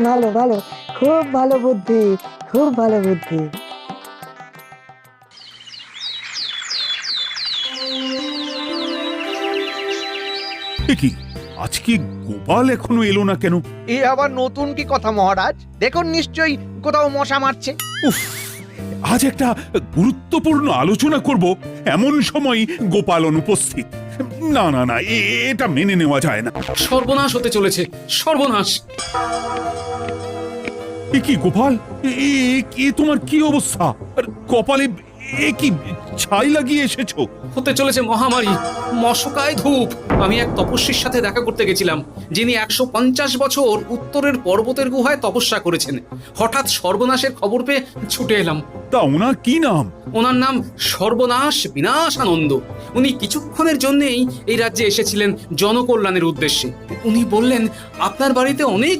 ভালো ভালো, খুব ভালো বুদ্ধি, খুব ভালো বুদ্ধি। এ কি, আজকে গোপাল এখনো এলো না কেন? এ আবার নতুন কি কথা মহারাজ? দেখুন নিশ্চয়ই কোথাও মশা মারছে। উফ, আজ একটা গুরুত্বপূর্ণ আলোচনা করব, এমন সময় গোপাল অনুপস্থিত। না না না, এটা মেনে নেওয়া যায় না। সর্বনাশ হতে চলেছে, সর্বনাশ। এ কি গোপাল, তোমার কি অবস্থা? আর কপালে কি ছাই লাগিয়ে এসেছো? হতে চলেছে মহামারী, মশকায় ধূপ। আমি এক তপস্বীর সাথে দেখা করতে গেছিলাম, যিনি 150 বছর উত্তরের পর্বতের গুহায় তপস্যা করেছেন। হঠাৎ সর্বনাশের খবর পেয়ে ছুটে এলাম। তা ওনার কি নাম? ওনার নাম সর্বনাশ বিনাশানন্দ। উনি কিছুক্ষণের জন্যেই এই রাজ্যে এসেছিলেন জনকল্যাণের উদ্দেশ্যে। উনি বললেন, আপনার বাড়িতে অনেক